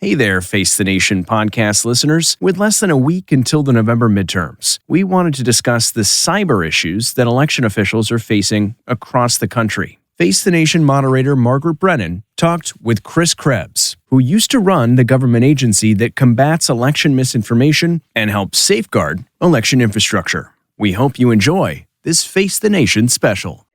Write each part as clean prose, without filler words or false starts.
Hey there, Face the Nation podcast listeners. With less than a week until the November midterms, we wanted to discuss the cyber issues that election officials are facing across the country. Face the Nation moderator Margaret Brennan talked with Chris Krebs, who used to run the government agency that combats election misinformation and helps safeguard election infrastructure. We hope you enjoy this Face the Nation special.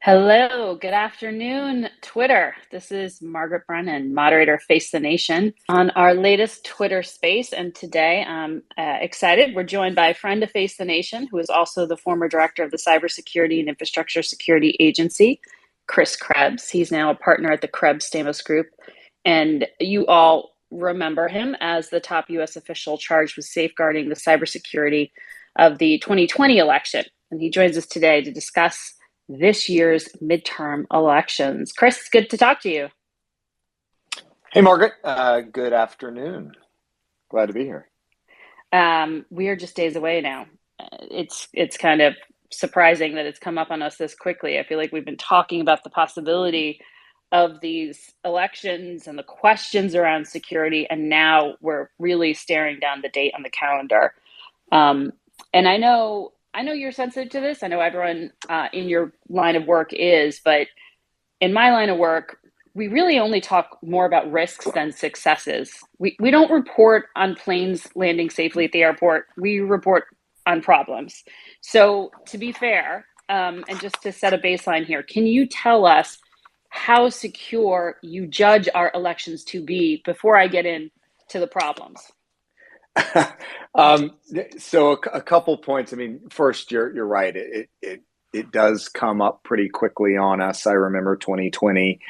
Hello, good afternoon, Twitter. This is Margaret Brennan, moderator of Face the Nation on our latest Twitter space. And today I'm excited. We're joined by a friend of Face the Nation, who is also the former director of the Cybersecurity and Infrastructure Security Agency, Chris Krebs. He's now a partner at the Krebs Stamos Group. And you all remember him as the top U.S. official charged with safeguarding the cybersecurity of the 2020 election. And he joins us today to discuss this year's midterm elections. Chris, good to talk to you. Hey, Margaret. Good afternoon. Glad to be here. We are just days away now. It's kind of surprising that it's come up on us this quickly. I feel like we've been talking about the possibility of these elections and the questions around security, and now we're really staring down the date on the calendar. And I know you're sensitive to this. I know everyone in your line of work is, but in my line of work, we really only talk more about risks than successes. We don't report on planes landing safely at the airport. We report on problems. So to be fair, and just to set a baseline here, can you tell us how secure you judge our elections to be before I get into the problems? So a couple points. I mean, first, you're right. It does come up pretty quickly on us. I remember 2020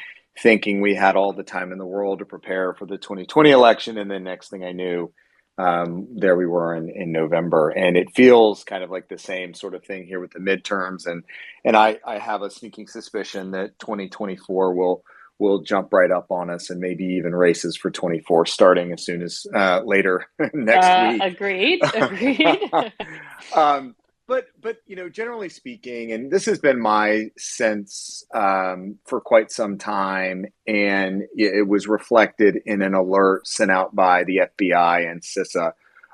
thinking we had all the time in the world to prepare for the 2020 election. And then next thing I knew, there we were in November. And it feels kind of like the same sort of thing here with the midterms. And I have a sneaking suspicion that 2024 will jump right up on us, and maybe even races for 24 starting as soon as later next week. Agreed. But generally speaking, and this has been my sense for quite some time, and it was reflected in an alert sent out by the FBI and CISA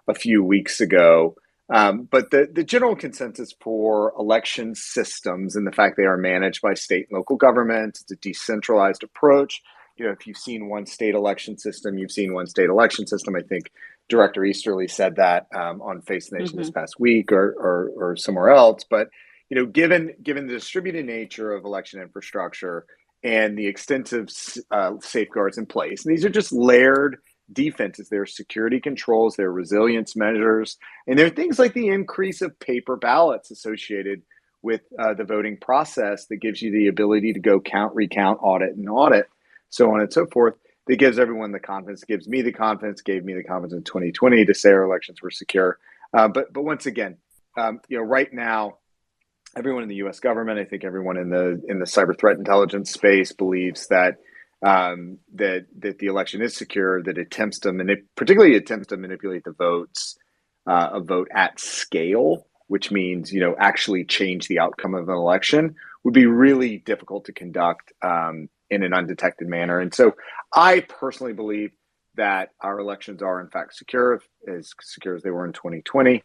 a few weeks ago. But the general consensus for election systems and the fact they are managed by state and local governments, it's a decentralized approach. If you've seen one state election system, you've seen one state election system. I think Director Easterly said that on Face the Nation this past week or somewhere else. But given the distributed nature of election infrastructure and the extensive safeguards in place, and these are just layered defenses, there are security controls, there are resilience measures, and there are things like the increase of paper ballots associated with the voting process that gives you the ability to go count, recount, audit, so on and so forth. That gives everyone the confidence, gives me the confidence, gave me the confidence in 2020 to say our elections were secure. But once again, right now, everyone in the U.S. government, I think everyone in the cyber threat intelligence space believes that that the election is secure, that particularly attempts to manipulate the votes, a vote at scale, which means, actually change the outcome of an election, would be really difficult to conduct in an undetected manner. And so I personally believe that our elections are in fact secure as they were in 2020.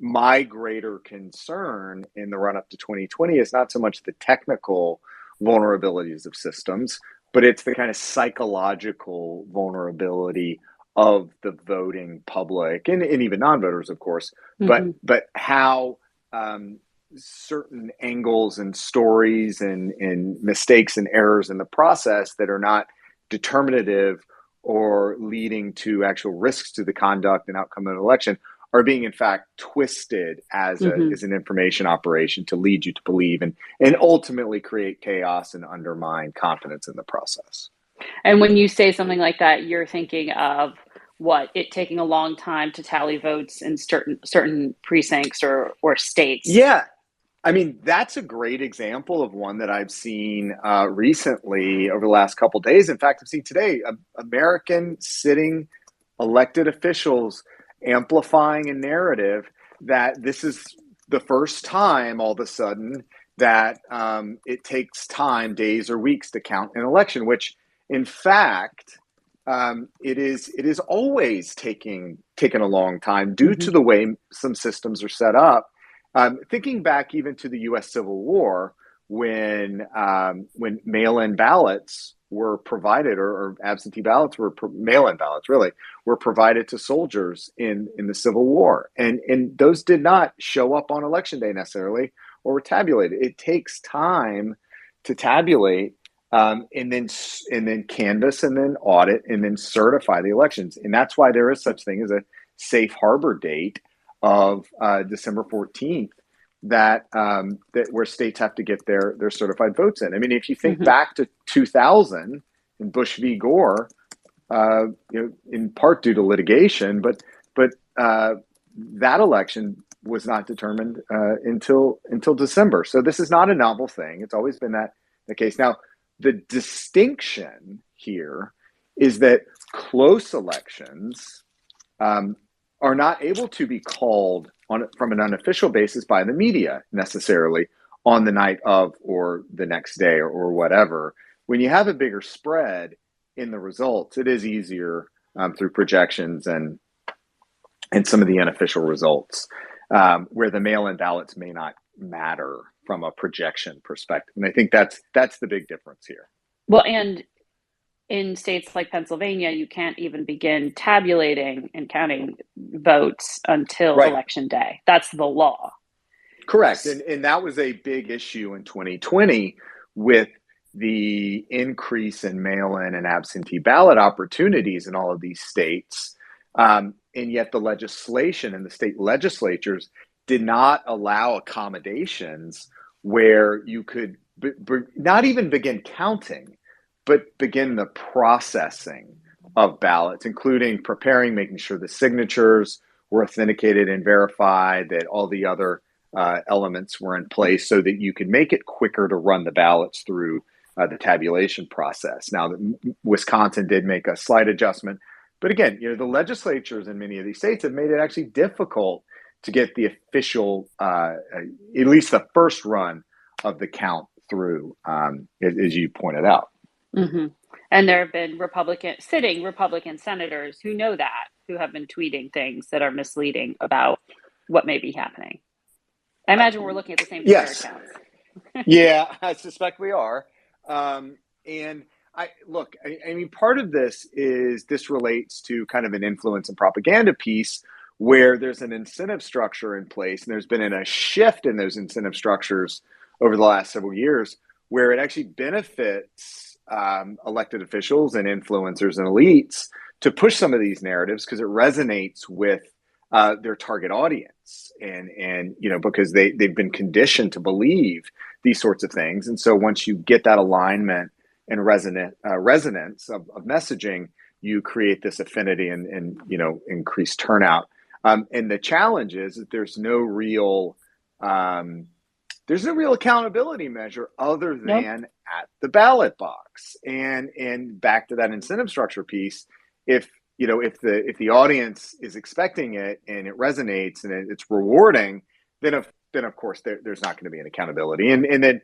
My greater concern in the run up to 2020 is not so much the technical vulnerabilities of systems, but it's the kind of psychological vulnerability of the voting public and even non-voters, of course, but how certain angles and stories and mistakes and errors in the process that are not determinative or leading to actual risks to the conduct and outcome of an election are being in fact twisted as an information operation to lead you to believe and ultimately create chaos and undermine confidence in the process. And when you say something like that, you're thinking of it taking a long time to tally votes in certain precincts or states? Yeah. I mean, that's a great example of one that I've seen recently over the last couple of days. In fact, I've seen today American sitting elected officials amplifying a narrative that this is the first time all of a sudden that it takes time, days or weeks, to count an election, which in fact it is always taking a long time due to the way some systems are set up. Thinking back even to the U.S. Civil War, when mail-in ballots were provided, or absentee ballots mail-in ballots really were provided to soldiers in the Civil War, and those did not show up on election day necessarily or were tabulated. It takes time to tabulate, and then canvass, and then audit, and then certify the elections. And that's why there is such thing as a safe harbor date of December 14th, that where states have to get their certified votes in. I mean, if you think back to 2000 and Bush v. Gore, in part due to litigation, but that election was not determined until December. So this is not a novel thing. It's always been the case. Now, the distinction here is that close elections are not able to be called from an unofficial basis by the media necessarily on the night of or the next day or whatever. When you have a bigger spread in the results, it is easier through projections and some of the unofficial results, where the mail-in ballots may not matter from a projection perspective. And I think that's the big difference here. Well, and in states like Pennsylvania, you can't even begin tabulating and counting votes until election day. That's the law. Correct. And that was a big issue in 2020 with the increase in mail-in and absentee ballot opportunities in all of these states. And yet the legislation and the state legislatures did not allow accommodations where you could not even begin counting, but begin the processing of ballots, including preparing, making sure the signatures were authenticated and verified, that all the other elements were in place so that you could make it quicker to run the ballots through the tabulation process. Now, Wisconsin did make a slight adjustment, but again, the legislatures in many of these states have made it actually difficult to get the official, at least the first run of the count through, as you pointed out. Mm-hmm. And there have been sitting Republican senators who know that, who have been tweeting things that are misleading about what may be happening. I imagine we're looking at the same Twitter accounts. Yeah, I suspect we are. And I mean, part of this relates to kind of an influence and propaganda piece where there's an incentive structure in place, and there's been a shift in those incentive structures over the last several years where it actually benefits elected officials and influencers and elites to push some of these narratives because it resonates with their target audience, and because they've been conditioned to believe these sorts of things. And so once you get that alignment and resonance of messaging, you create this affinity and increased turnout. And the challenge is that there's no real accountability measure other than at the ballot box. And back to that incentive structure piece, if the audience is expecting it and it resonates and it's rewarding, then of course there's not going to be an accountability. And then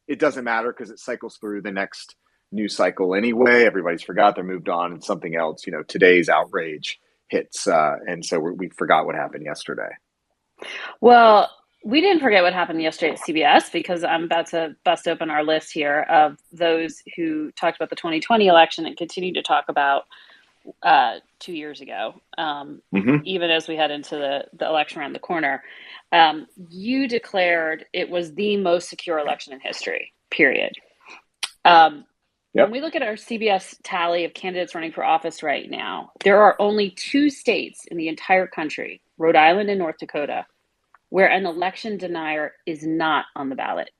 it doesn't matter because it cycles through the next news cycle anyway. Everybody's forgot, they're moved on, and something else. Today's outrage hits, and so we forgot what happened yesterday. Well, we didn't forget what happened yesterday at CBS, because I'm about to bust open our list here of those who talked about the 2020 election and continue to talk about 2 years ago, even as we head into the election around the corner. You declared it was the most secure election in history, period. When we look at our CBS tally of candidates running for office right now, there are only 2 states in the entire country, Rhode Island and North Dakota, where an election denier is not on the ballot.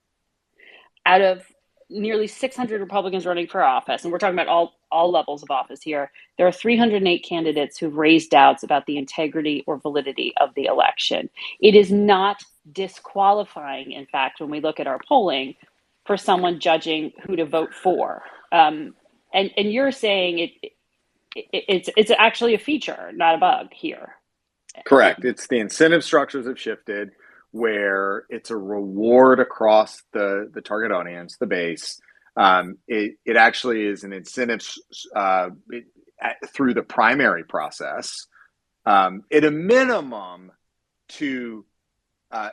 Out of nearly 600 Republicans running for office, and we're talking about all levels of office here, there are 308 candidates who've raised doubts about the integrity or validity of the election. It is not disqualifying, in fact, when we look at our polling, for someone judging who to vote for. And you're saying it's actually a feature, not a bug here. Correct. It's the incentive structures have shifted where it's a reward across the target audience, the base. It actually is an incentive. through the primary process, at a minimum, to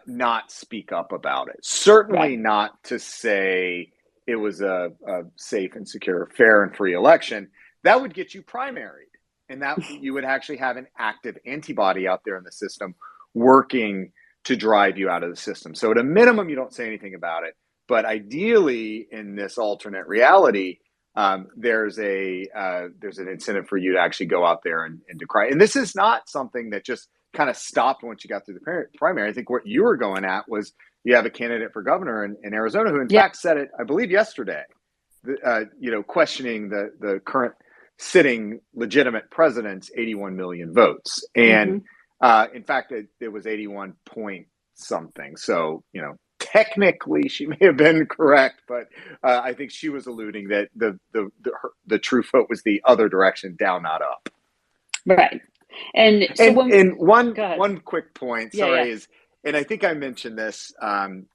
not speak up about it. Certainly not to say it was a safe and secure, fair and free election. That would get you primaried, and that you would actually have an active antibody out there in the system working to drive you out of the system. So at a minimum, you don't say anything about it. But ideally, in this alternate reality, there's an incentive for you to actually go out there and decry. And this is not something that just kind of stopped once you got through the primary. I think what you were going at was you have a candidate for governor in Arizona who, in fact, said it, I believe, yesterday, questioning the current sitting legitimate president's 81 million votes. And in fact, it was 81 point something. So, technically she may have been correct, but I think she was alluding that the true vote was the other direction, down, not up. Right. And so one quick point, is, and I think I mentioned this it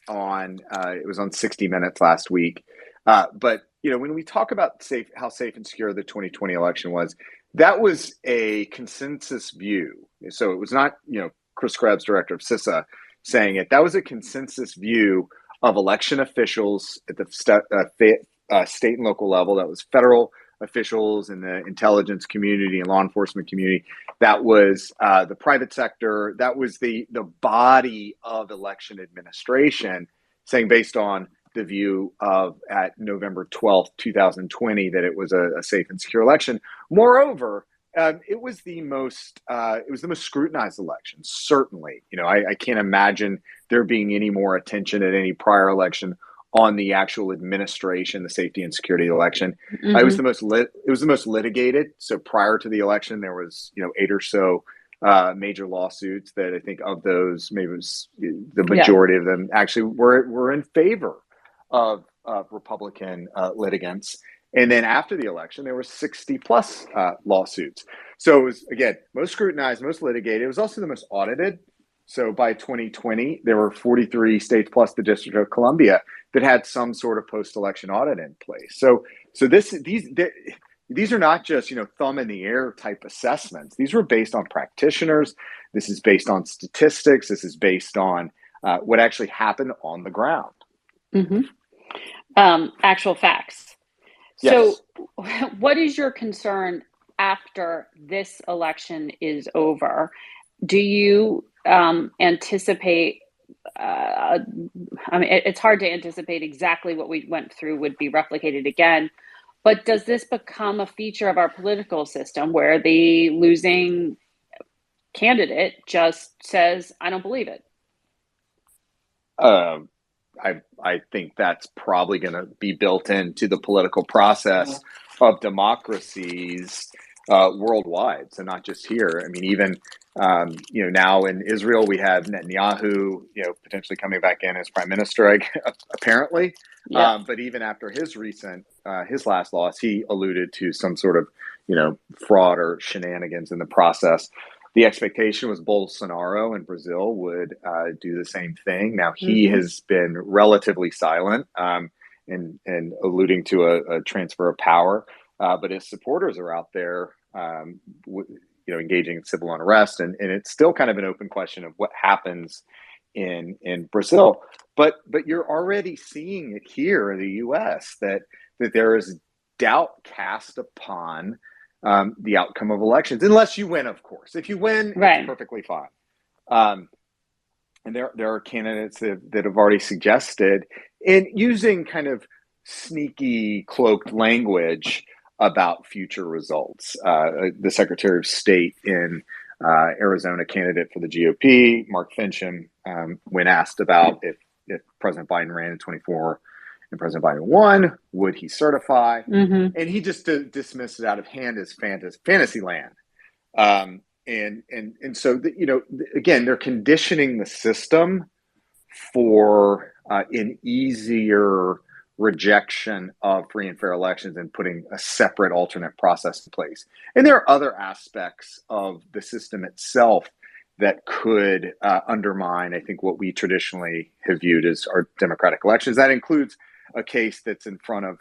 was on 60 Minutes last week, but when we talk about how safe and secure the 2020 election was, that was a consensus view. So it was not Chris Krebs, director of CISA, saying it. That was a consensus view of election officials at the state and local level. That was federal officials in the intelligence community and law enforcement community. That was the private sector. That was the body of election administration, saying, based on the view of at November 12th, 2020, that it was a safe and secure election. Moreover, it was the most scrutinized election. Certainly, I can't imagine there being any more attention at any prior election on the actual administration, the safety and security of the election. It was the most litigated. So prior to the election, there was 8 or so major lawsuits that I think of those, maybe it was the majority of them actually were in favor of Republican litigants. And then after the election, there were 60 plus lawsuits. So it was, again, most scrutinized, most litigated. It was also the most audited. So by 2020, there were 43 states plus the District of Columbia that had some sort of post-election audit in place. So these are not just thumb in the air type assessments. These were based on practitioners. This is based on statistics. This is based on what actually happened on the ground. Actual facts. Yes. So what is your concern after this election is over? Do you anticipate, it's hard to anticipate exactly what we went through would be replicated again, but does this become a feature of our political system where the losing candidate just says, I don't believe it? I think that's probably going to be built into the political process of democracies worldwide. So not just here. I mean, even now in Israel, we have Netanyahu, potentially coming back in as prime minister, apparently. Yeah. But even after his last loss, he alluded to some sort of fraud or shenanigans in the process. The expectation was Bolsonaro in Brazil would do the same thing. Now, he has been relatively silent and alluding to a transfer of power, but his supporters are out there, engaging in civil unrest, and it's still kind of an open question of what happens in Brazil. But you're already seeing it here in the U.S. that there is doubt cast upon the outcome of elections, unless you win, of course. If you win, It's perfectly fine. And there are candidates that have already suggested, in using kind of sneaky, cloaked language about future results. The Secretary of State in Arizona, candidate for the GOP, Mark Finchem, when asked about if President Biden ran in 24 and President Biden won, would he certify? And he just dismissed it out of hand as fantasy land. And so, again, they're conditioning the system for an easier rejection of free and fair elections and putting a separate alternate process in place. And there are other aspects of the system itself that could undermine, I think, what we traditionally have viewed as our democratic elections. That includes a case that's in front of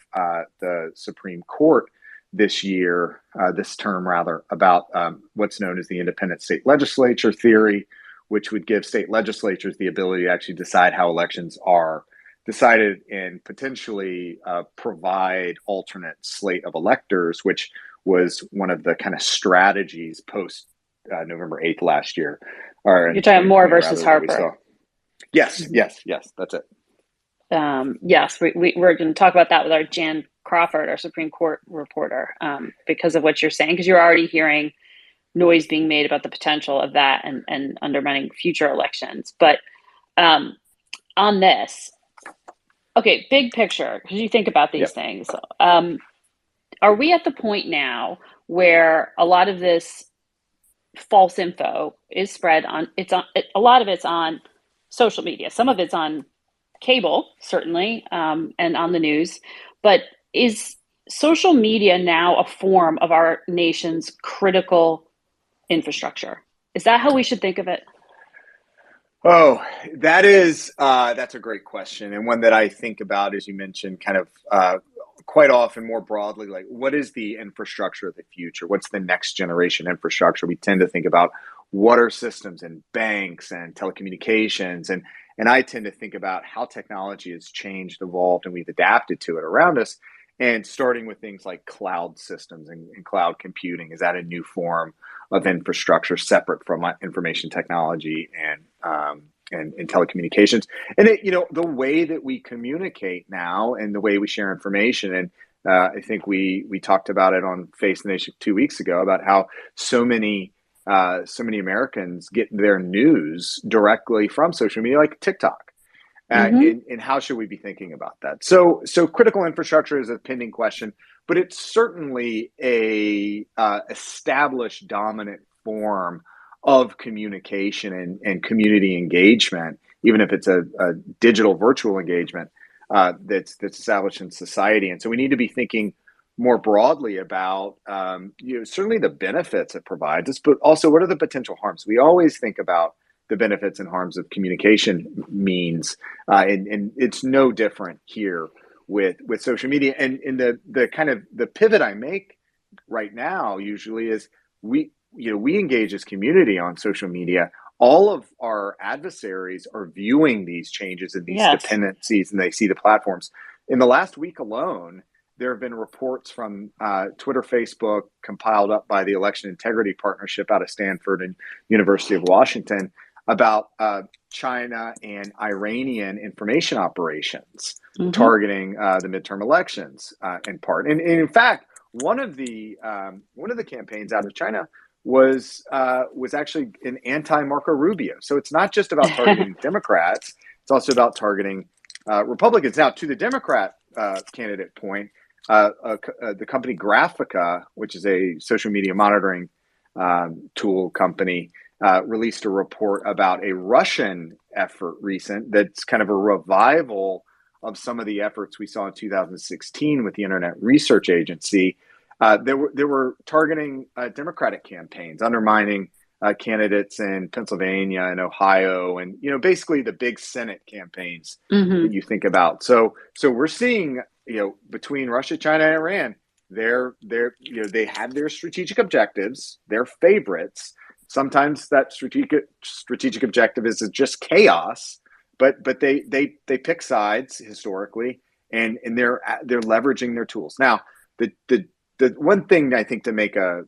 the Supreme Court this year, this term rather, about what's known as the independent state legislature theory, which would give state legislatures the ability to actually decide how elections are decided and potentially provide alternate slate of electors, which was one of the kind of strategies post November 8th last year. Or you're talking Moore versus Harper. Yes, that's it. Yes, we're going to talk about that with our Jan Crawford, our Supreme Court reporter, because of what you're saying, because you're already hearing noise being made about the potential of that and undermining future elections. But on this, okay, big picture, because you think about these things. Are we at the point now where a lot of this false info is spread a lot of it's on social media, some of it's on cable, certainly, and on the news, but is social media now a form of our nation's critical infrastructure? Is that how we should think of it? Oh, that's a great question, and one that I think about, as you mentioned, kind of quite often more broadly, like what is the infrastructure of the future? What's the next generation infrastructure? We tend to think about water systems and banks and telecommunications, and I tend to think about how technology has changed, evolved, and we've adapted to it around us. And starting with things like cloud systems and cloud computing, is that a new form of infrastructure separate from information technology and telecommunications? And the way that we communicate now and the way we share information, and I think we talked about it on Face the Nation 2 weeks ago about how so many Americans get their news directly from social media, like TikTok. And how should we be thinking about that? So critical infrastructure is a pending question, but it's certainly a established dominant form of communication and community engagement, even if it's a digital virtual engagement that's established in society. And so we need to be thinking more broadly about certainly the benefits it provides us, but also what are the potential harms. We always think about the benefits and harms of communication means, and it's no different here with social media. And the kind of the pivot I make right now usually is we engage as community on social media. All of our adversaries are viewing these changes and these dependencies, and they see the platforms. In the last week alone, there have been reports from Twitter, Facebook, compiled up by the Election Integrity Partnership out of Stanford and University of Washington, about China and Iranian information operations targeting the midterm elections in part. And in fact, one of the campaigns out of China was actually an anti-Marco Rubio. So it's not just about targeting Democrats; it's also about targeting Republicans. Now, to the Democrat candidate point, the company Graphica, which is a social media monitoring tool company, released a report about a Russian effort that's kind of a revival of some of the efforts we saw in 2016 with the Internet Research Agency. They were targeting Democratic campaigns, undermining candidates in Pennsylvania and Ohio, and basically the big Senate campaigns that you think about. So we're seeing between Russia, China, and Iran, they have their strategic objectives, their favorites. Sometimes that strategic objective is just chaos, but they pick sides historically, and they're leveraging their tools. Now, the one thing I think to make to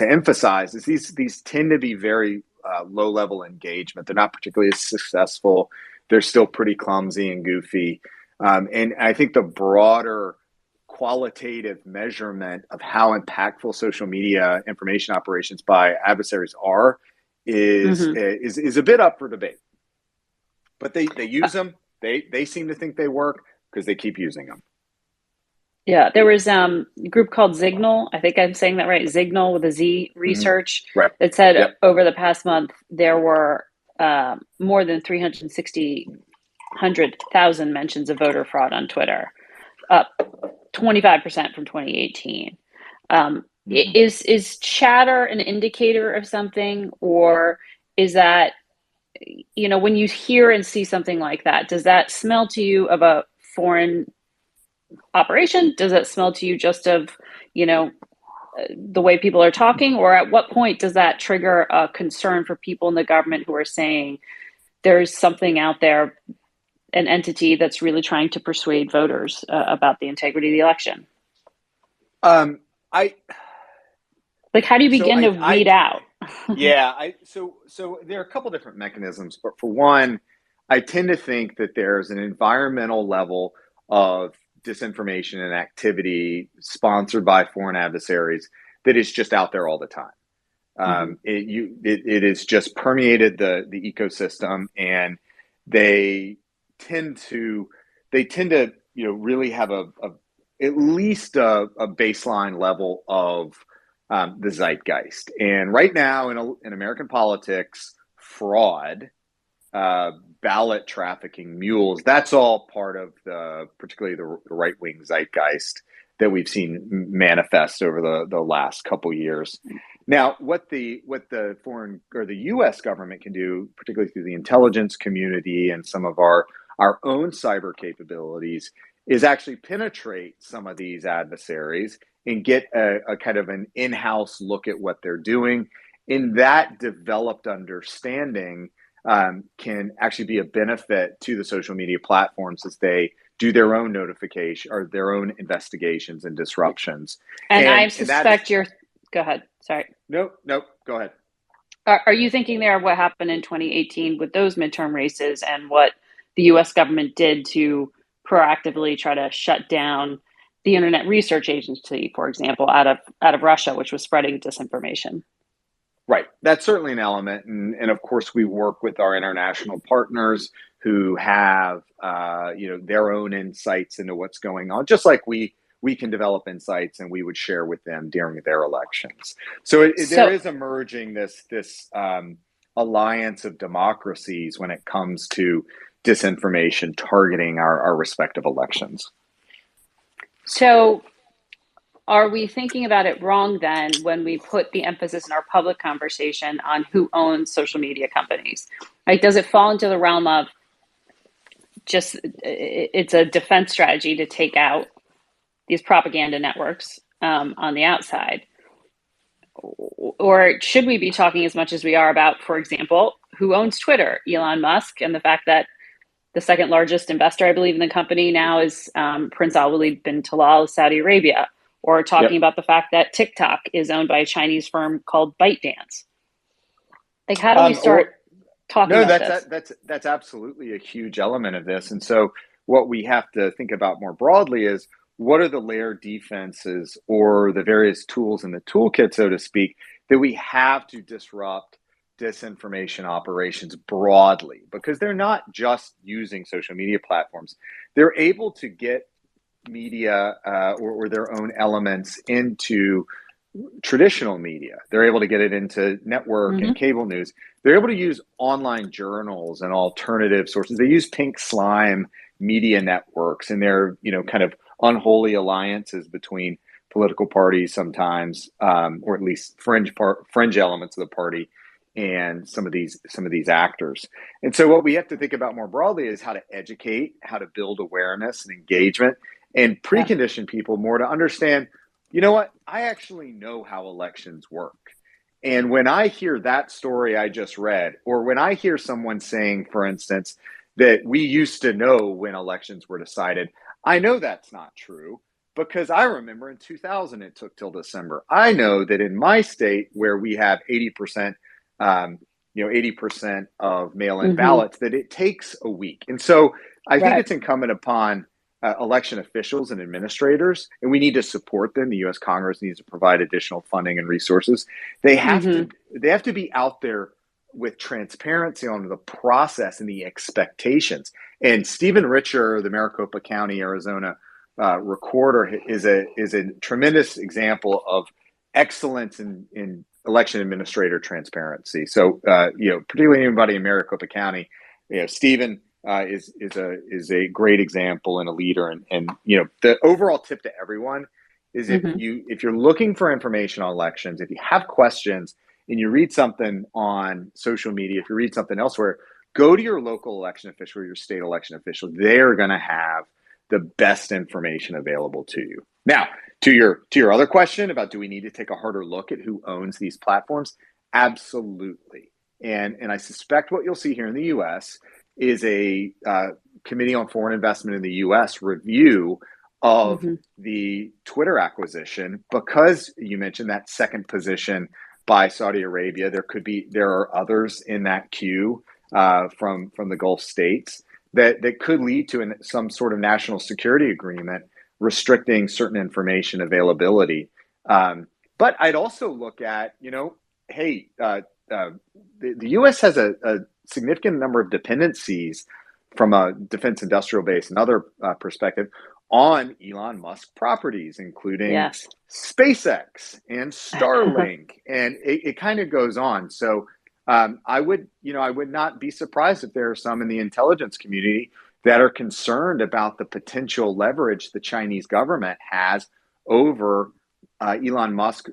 emphasize is these tend to be very low level engagement. They're not particularly successful. They're still pretty clumsy and goofy, and I think the broader qualitative measurement of how impactful social media information operations by adversaries are is a bit up for debate. But they use them. They seem to think they work because they keep using them. Yeah, there was a group called Signal. I think I'm saying that right. Signal with a Z research that said over the past month there were more than 300,000 mentions of voter fraud on Twitter, up 25% from 2018. Is chatter an indicator of something, or is that, when you hear and see something like that, does that smell to you of a foreign operation? Does it smell to you just of, the way people are talking? Or at what point does that trigger a concern for people in the government who are saying there's something out there, an entity that's really trying to persuade voters about the integrity of the election? I Like, how do you begin to weed out? So there are a couple different mechanisms, but for one, I tend to think that there's an environmental level of disinformation and activity sponsored by foreign adversaries that is just out there all the time. It has just permeated the ecosystem, and they tend to really have at least a baseline level of the zeitgeist. And right now in American politics, fraud, ballot trafficking, mules, that's all part of particularly the right-wing zeitgeist that we've seen manifest over the last couple years. Now, what the foreign or the U.S. government can do, particularly through the intelligence community and some of our own cyber capabilities, is actually penetrate some of these adversaries and get a kind of an in-house look at what they're doing. In that developed understanding can actually be a benefit to the social media platforms as they do their own notification or their own investigations and disruptions. And I suspect go ahead. Sorry. No, go ahead. Are you thinking there of what happened in 2018 with those midterm races and what the U.S. government did to proactively try to shut down the Internet Research Agency, for example, out of Russia, which was spreading disinformation? Right. That's certainly an element. And of course, we work with our international partners who have, their own insights into what's going on, just like we can develop insights and we would share with them during their elections. So there is emerging this alliance of democracies when it comes to disinformation targeting our respective elections. So are we thinking about it wrong then when we put the emphasis in our public conversation on who owns social media companies? Like, does it fall into the realm of just it's a defense strategy to take out these propaganda networks on the outside? Or should we be talking as much as we are about, for example, who owns Twitter? Elon Musk, and the fact that the second largest investor, I believe, in the company now is Prince Al-Walid bin Talal of Saudi Arabia, or talking about the fact that TikTok is owned by a Chinese firm called ByteDance. Like, how do we start talking about this? That's absolutely a huge element of this. And so what we have to think about more broadly is, what are the layer defenses or the various tools in the toolkit, so to speak, that we have to disrupt disinformation operations broadly? Because they're not just using social media platforms. They're able to get media or their own elements into traditional media. They're able to get it into network and cable news. They're able to use online journals and alternative sources. They use pink slime media networks, and they're kind of unholy alliances between political parties sometimes, or at least fringe elements of the party, and some of these actors. And so what we have to think about more broadly is how to educate, how to build awareness and engagement, and precondition people more to understand, you know what, I actually know how elections work. And when I hear that story I just read, or when I hear someone saying, for instance, that we used to know when elections were decided, I know that's not true, because I remember in 2000 it took till December. I know that in my state, where we have 80% of mail-in ballots, that it takes a week. And so I think it's incumbent upon election officials and administrators, and we need to support them. The U.S. Congress needs to provide additional funding and resources. They have to be out there with transparency on the process and the expectations. And Stephen Richer, the Maricopa County, Arizona recorder, is a tremendous example of excellence in election administrator transparency. So, particularly anybody in Maricopa County, Stephen is a great example and a leader. And the overall tip to everyone is, if you're looking for information on elections, if you have questions and you read something on social media, if you read something elsewhere, go to your local election official or your state election official. They're going to have the best information available to you. Now, to your other question about do we need to take a harder look at who owns these platforms? Absolutely. And I suspect what you'll see here in the U.S. is a Committee on Foreign Investment in the U.S. review of the Twitter acquisition, because you mentioned that second position by Saudi Arabia. There are others in that queue from the Gulf states that could lead to some sort of national security agreement restricting certain information availability. But I'd also look at, hey, the U.S. has a significant number of dependencies from a defense industrial base and other perspective on Elon Musk properties, including SpaceX and Starlink, and it kind of goes on. So I would not be surprised if there are some in the intelligence community that are concerned about the potential leverage the Chinese government has over Elon Musk,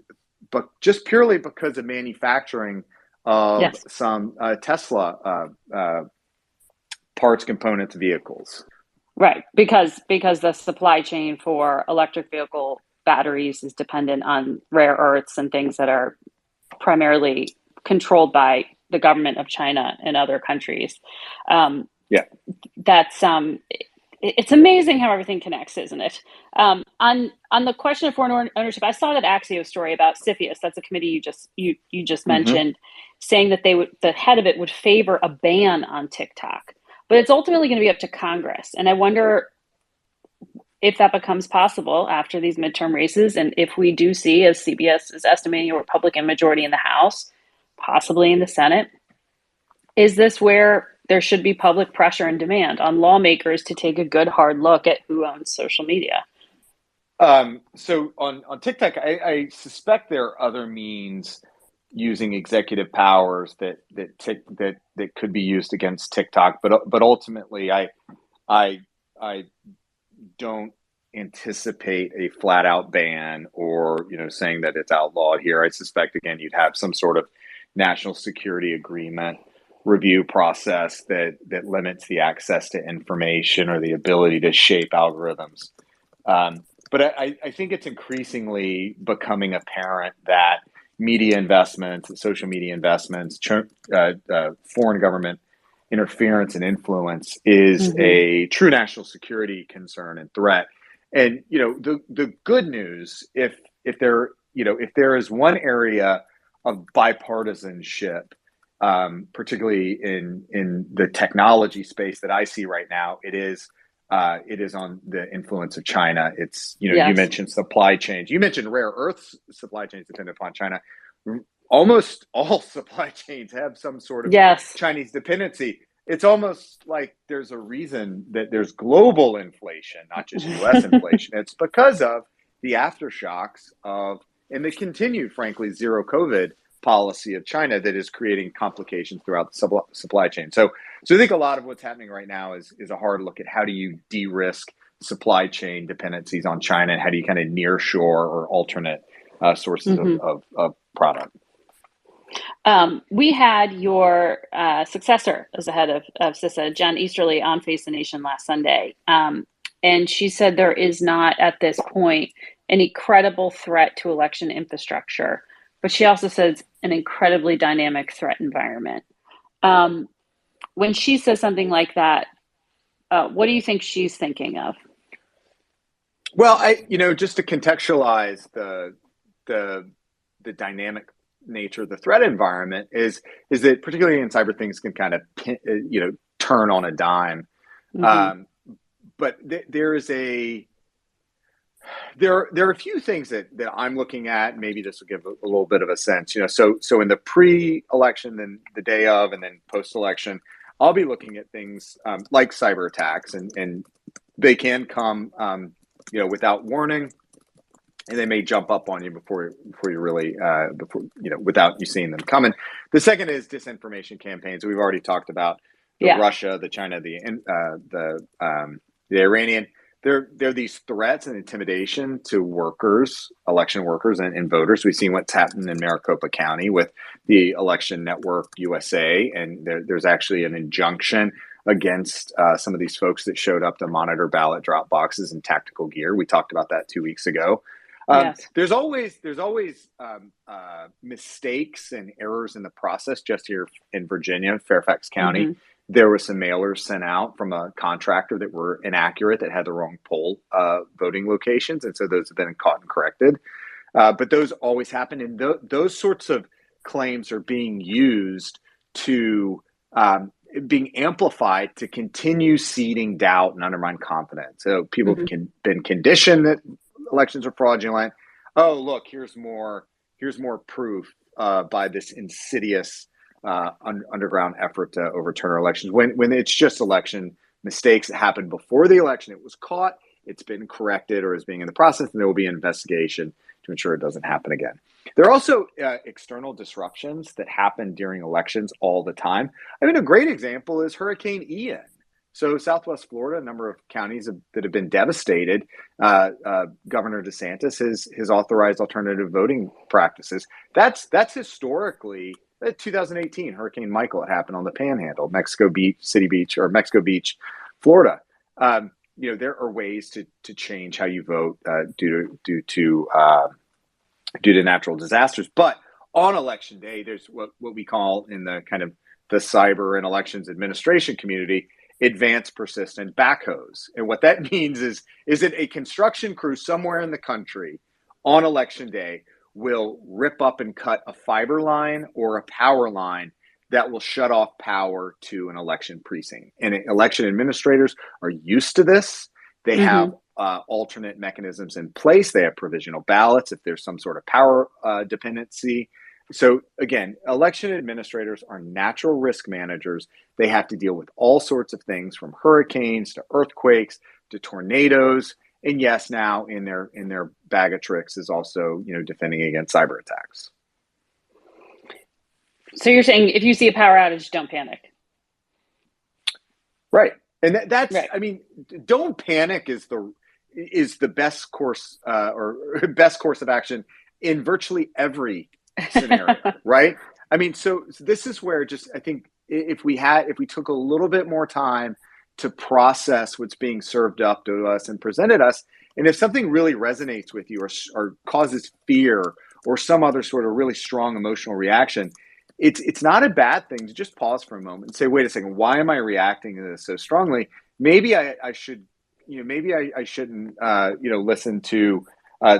but just purely because of manufacturing of some Tesla parts, components, vehicles. Right, because the supply chain for electric vehicle batteries is dependent on rare earths and things that are primarily controlled by the government of China and other countries. That's it's amazing how everything connects, isn't it? On the question of foreign ownership, I saw that Axios story about CFIUS. That's a committee you just mentioned, saying that the head of it would favor a ban on TikTok. But it's ultimately going to be up to Congress. And I wonder if that becomes possible after these midterm races. And if we do see, as CBS is estimating, a Republican majority in the House, possibly in the Senate, is this where there should be public pressure and demand on lawmakers to take a good hard look at who owns social media? So on TikTok, I suspect there are other means using executive powers that could be used against TikTok, but ultimately, I don't anticipate a flat out ban or saying that it's outlawed here. I suspect again you'd have some sort of national security agreement review process that limits the access to information or the ability to shape algorithms. But I think it's increasingly becoming apparent that media investments, social media investments, foreign government interference and influence is a true national security concern and threat. And the good news, if there is one area of bipartisanship, particularly in the technology space that I see right now, it is on the influence of China. It's, you mentioned supply chains. You mentioned rare earth supply chains dependent upon China. Almost all supply chains have some sort of Chinese dependency. It's almost like there's a reason that there's global inflation, not just U.S. inflation. It's because of the aftershocks and the continued, frankly, zero COVID policy of China that is creating complications throughout the supply chain. So I think a lot of what's happening right now is a hard look at how do you de-risk supply chain dependencies on China, and how do you kind of nearshore or alternate sources of product. We had your successor as the head of CISA, Jen Easterly, on Face the Nation last Sunday. And she said there is not, at this point, any credible threat to election infrastructure. But she also says an incredibly dynamic threat environment. When she says something like that, what do you think she's thinking of? Well, just to contextualize the dynamic nature of the threat environment is that particularly in cyber, things can kind of turn on a dime. But there are a few things that I'm looking at. Maybe this will give a little bit of a sense. So in the pre-election, then the day of, and then post-election, I'll be looking at things like cyber attacks, and they can come without warning. And they may jump up on you before you really without you seeing them coming. The second is disinformation campaigns. We've already talked about Russia, the China, the Iranian. They're these threats and intimidation to workers, election workers, and voters. We've seen what's happened in Maricopa County with the Election Network USA, and there's actually an injunction against some of these folks that showed up to monitor ballot drop boxes and tactical gear. We talked about that 2 weeks ago. Yes. There's always mistakes and errors in the process. Just here in Virginia, Fairfax County, there were some mailers sent out from a contractor that were inaccurate, that had the wrong poll voting locations, and so those have been caught and corrected. But those always happen, and those sorts of claims are being used to being amplified to continue seeding doubt and undermine confidence. So people have been conditioned that elections are fraudulent. Oh, look, here's more proof by this insidious underground effort to overturn our elections. When it's just election mistakes that happened before the election, it was caught, it's been corrected, or is being in the process, and there will be an investigation to ensure it doesn't happen again. There are also external disruptions that happen during elections all the time. I mean, a great example is Hurricane Ian. So Southwest Florida, a number of counties that have been devastated. Governor DeSantis has authorized alternative voting practices. That's historically 2018 Hurricane Michael. It happened on the Panhandle, Mexico Beach, Florida. There are ways to change how you vote due to natural disasters. But on election day, there's what we call in the kind of the cyber and elections administration community, advanced persistent backhoes. And what that means is that a construction crew somewhere in the country on election day will rip up and cut a fiber line or a power line that will shut off power to an election precinct. And election administrators are used to this. They have alternate mechanisms in place. They have provisional ballots if there's some sort of power dependency. So again, election administrators are natural risk managers. They have to deal with all sorts of things, from hurricanes to earthquakes to tornadoes. And yes, now in their bag of tricks is also, defending against cyber attacks. So you're saying if you see a power outage, don't panic. Right. And that's right. I mean, don't panic is the best course or best course of action in virtually every scenario, right? I mean, so this is where I think if we took a little bit more time to process what's being served up to us and presented us, and if something really resonates with you or causes fear or some other sort of really strong emotional reaction, it's not a bad thing to just pause for a moment and say, wait a second, why am I reacting to this so strongly? Maybe I should, maybe I shouldn't, listen to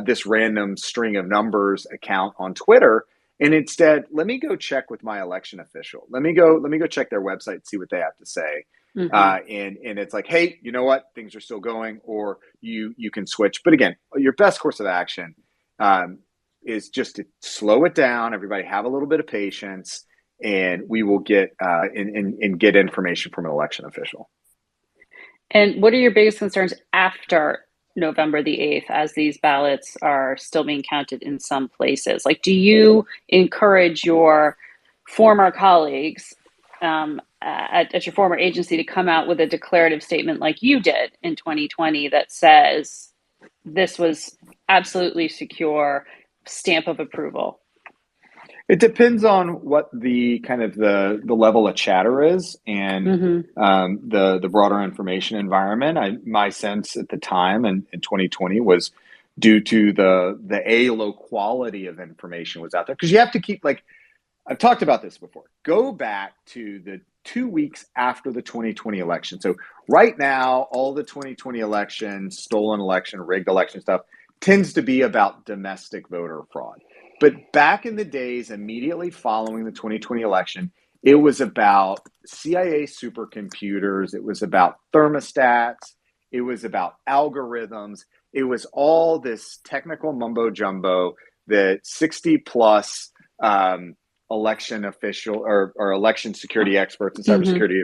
this random string of numbers account on Twitter. And instead, let me go check with my election official. Let me go check their website, see what they have to say. And it's like, hey, you know what? Things are still going, or you can switch. But again, your best course of action is just to slow it down. Everybody have a little bit of patience, and we will get get information from an election official. And what are your biggest concerns after November the 8th, as these ballots are still being counted in some places? Like, do you encourage your former colleagues at your former agency to come out with a declarative statement like you did in 2020 that says this was absolutely secure, stamp of approval? It depends on what the kind of the level of chatter is and the broader information environment. My sense at the time in 2020 was due to the low quality of information was out there, because you have to keep, like I've talked about this before. Go back to the 2 weeks after the 2020 election. So right now, all the 2020 election, stolen election, rigged election stuff tends to be about domestic voter fraud. But back in the days immediately following the 2020 election, it was about CIA supercomputers. It was about thermostats. It was about algorithms. It was all this technical mumbo jumbo that 60 plus election official or election security experts and cybersecurity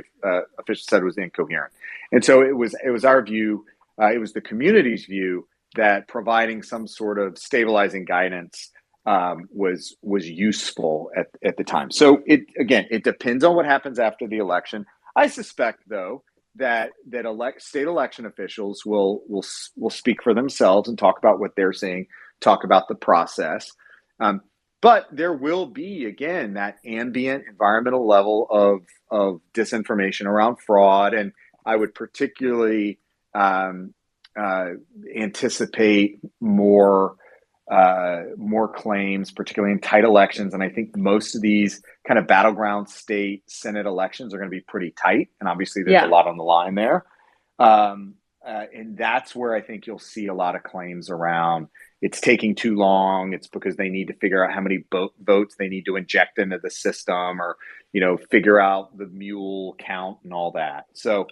officials said was incoherent. And so it was our view, it was the community's view, that providing some sort of stabilizing guidance was useful at the time. So it depends on what happens after the election. I suspect, though, that state election officials will speak for themselves and talk about what they're seeing, talk about the process. But there will be, again, that ambient environmental level of disinformation around fraud. And I would particularly anticipate more claims, particularly in tight elections. And I think most of these kind of battleground state Senate elections are going to be pretty tight. And obviously there's a lot on the line there. And that's where I think you'll see a lot of claims around it's taking too long. It's because they need to figure out how many votes they need to inject into the system, or, figure out the mule count and all that. So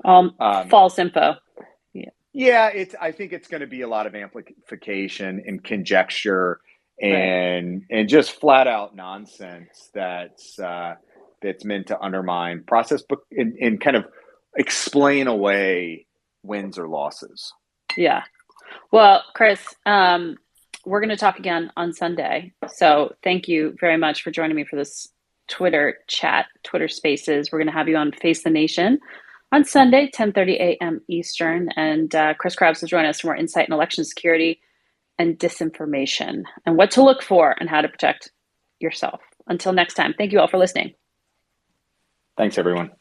false info. Yeah, I think it's going to be a lot of amplification and conjecture and just flat out nonsense that's meant to undermine process, but and kind of explain away wins or losses. Yeah. Well, Chris, we're going to talk again on Sunday. So thank you very much for joining me for this Twitter chat, Twitter Spaces. We're going to have you on Face the Nation on Sunday, 10:30 a.m. Eastern. And Chris Krebs will join us for more insight in election security and disinformation and what to look for and how to protect yourself. Until next time, thank you all for listening. Thanks, everyone.